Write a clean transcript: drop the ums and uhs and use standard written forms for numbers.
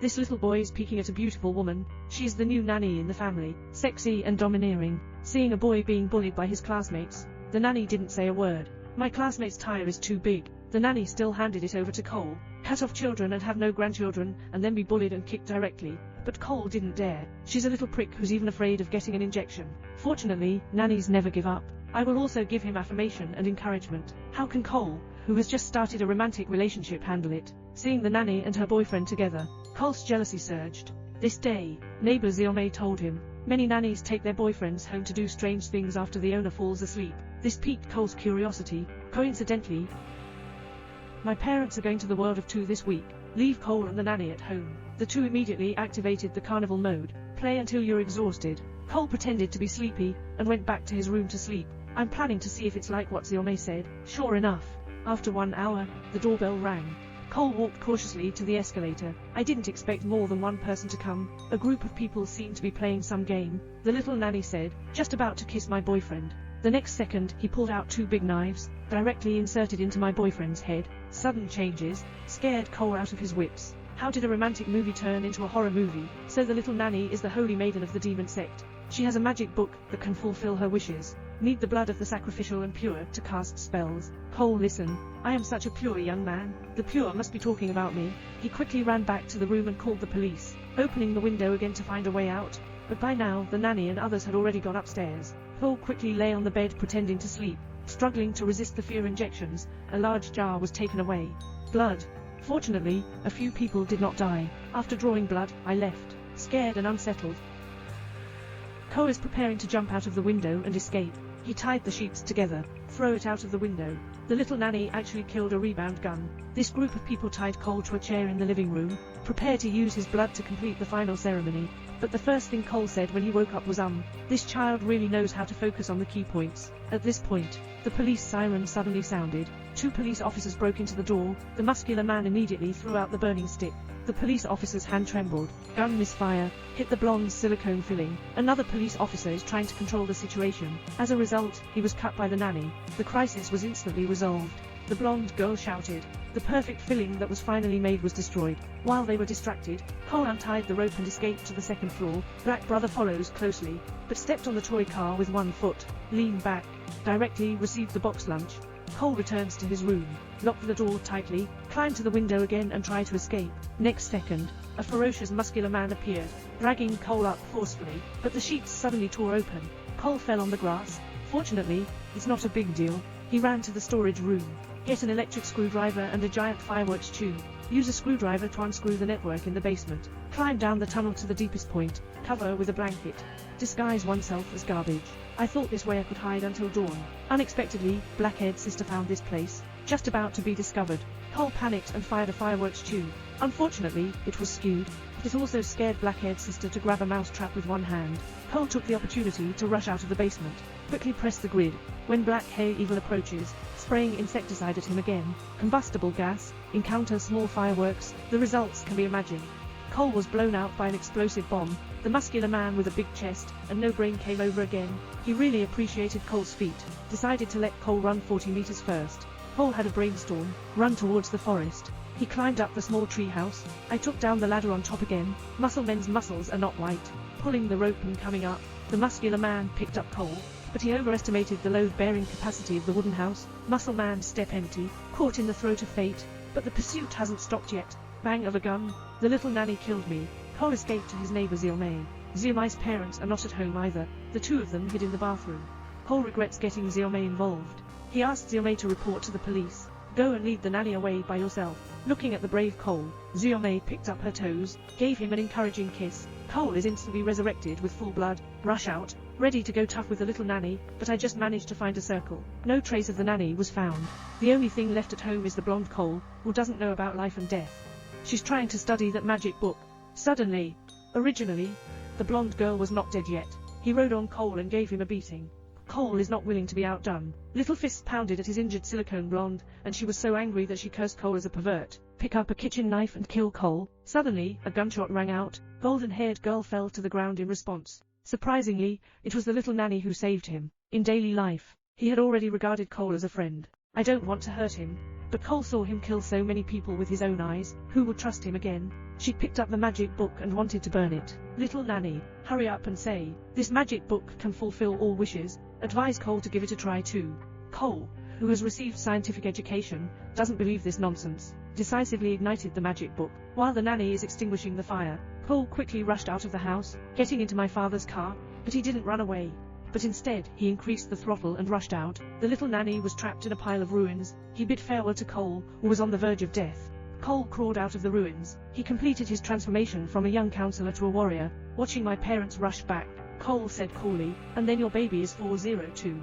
This little boy is peeking at a beautiful woman. She is the new nanny in the family, sexy and domineering. Seeing a boy being bullied by his classmates, the nanny didn't say a word. My classmate's tire is too big. The nanny still handed it over to Cole. Cut off children and have no grandchildren, and then be bullied and kicked directly. But Cole didn't dare. She's a little prick who's even afraid of getting an injection. Fortunately, nannies never give up. I will also give him affirmation and encouragement. How can Cole, who has just started a romantic relationship, handle it? Seeing the nanny and her boyfriend together, Cole's jealousy surged. This day, neighbor Xiaomei told him, many nannies take their boyfriends home to do strange things after the owner falls asleep. This piqued Cole's curiosity. Coincidentally, my parents are going to the World of Two this week. Leave Cole and the nanny at home. The two immediately activated the carnival mode. Play until you're exhausted. Cole pretended to be sleepy, and went back to his room to sleep. I'm planning to see if it's like what Xiaomei said. Sure enough, after 1 hour, the doorbell rang. Cole walked cautiously to the escalator. I didn't expect more than one person to come. A group of people seemed to be playing some game. The little nanny said, just about to kiss my boyfriend. The next second, he pulled out 2 big knives, directly inserted into my boyfriend's head. Sudden changes scared Cole out of his wits. How did a romantic movie turn into a horror movie? So the little nanny is the holy maiden of the demon sect. She has a magic book that can fulfill her wishes. Need the blood of the sacrificial and pure to cast spells. Cole, listen. I am such a pure young man. The pure must be talking about me. He quickly ran back to the room and called the police, opening the window again to find a way out. But by now, the nanny and others had already gone upstairs. Cole quickly lay on the bed pretending to sleep. Struggling to resist the fear injections, a large jar was taken away. Blood. Fortunately, a few people did not die. After drawing blood, I left, scared and unsettled. Cole is preparing to jump out of the window and escape. He tied the sheets together, throw it out of the window. The little nanny actually killed a rebound gun. This group of people tied Cole to a chair in the living room, prepared to use his blood to complete the final ceremony. But the first thing Cole said when he woke up was this child really knows how to focus on the key points. At this point, the police siren suddenly sounded. 2 police officers broke into the door. The muscular man immediately threw out the burning stick. The police officer's hand trembled. Gun misfire, hit the blonde's silicone filling. Another police officer is trying to control the situation. As a result, he was cut by the nanny. The crisis was instantly resolved. The blonde girl shouted. The perfect filling that was finally made was destroyed. While they were distracted, Cole untied the rope and escaped to the 2nd floor. Black brother follows closely, but stepped on the toy car with 1 foot, leaned back, directly received the box lunch. Cole returns to his room, locked the door tightly, climbed to the window again and tried to escape. Next second, a ferocious muscular man appeared, dragging Cole up forcefully, but the sheets suddenly tore open. Cole fell on the grass. Fortunately, it's not a big deal. He ran to the storage room. Get an electric screwdriver and a giant fireworks tube. Use a screwdriver to unscrew the network in the basement. Climb down the tunnel to the deepest point. Cover with a blanket. Disguise oneself as garbage. I thought this way I could hide until dawn. Unexpectedly, Blackhead's sister found this place, just about to be discovered. Cole panicked and fired a fireworks tube. Unfortunately, it was skewed. It also scared Blackhead's sister to grab a mousetrap with 1 hand. Cole took the opportunity to rush out of the basement. Quickly press the grid. When Black Hair Evil approaches, spraying insecticide at him again. Combustible gas. Encounter small fireworks. The results can be imagined. Cole was blown out by an explosive bomb. The muscular man with a big chest and no brain came over again. He really appreciated Cole's feat. Decided to let Cole run 40 meters first. Cole had a brainstorm. Run towards the forest. He climbed up the small tree house. I took down the ladder on top again. Muscle men's muscles are not white. Pulling the rope and coming up, the muscular man picked up Cole, but he overestimated the load-bearing capacity of the wooden house. Muscle man step empty, caught in the throat of fate, but the pursuit hasn't stopped yet. Bang of a gun. The little nanny killed me. Cole escaped to his neighbor Xiaomei. Xiaomei's parents are not at home either. The 2 of them hid in the bathroom. Cole regrets getting Xiaomei involved. He asked Xiaomei to report to the police. Go and lead the nanny away by yourself. Looking at the brave Cole, Xiaomei picked up her toes, gave him an encouraging kiss. Cole is instantly resurrected with full blood. Rush out, ready to go tough with the little nanny, but I just managed to find a circle. No trace of the nanny was found. The only thing left at home is the blonde Cole, who doesn't know about life and death. She's trying to study that magic book. Suddenly, originally, the blonde girl was not dead yet. He rode on Cole and gave him a beating. Cole is not willing to be outdone. Little fists pounded at his injured silicone blonde, and she was so angry that she cursed Cole as a pervert. Pick up a kitchen knife and kill Cole. Suddenly, a gunshot rang out. Golden-haired girl fell to the ground in response. Surprisingly, it was the little nanny who saved him. In daily life, he had already regarded Cole as a friend. I don't want to hurt him. but Cole saw him kill so many people with his own eyes, who would trust him again? She picked up the magic book and wanted to burn it. Little nanny, hurry up and say, this magic book can fulfill all wishes. Advise Cole to give it a try too. Cole, who has received scientific education, doesn't believe this nonsense. Decisively ignited the magic book. While the nanny is extinguishing the fire, Cole quickly rushed out of the house, getting into my father's car, but he didn't run away. But instead, he increased the throttle and rushed out. The little nanny was trapped in a pile of ruins. He bid farewell to Cole, who was on the verge of death. Cole crawled out of the ruins. He completed his transformation from a young counselor to a warrior. Watching my parents rush back, Cole said coolly, and then your baby is 402.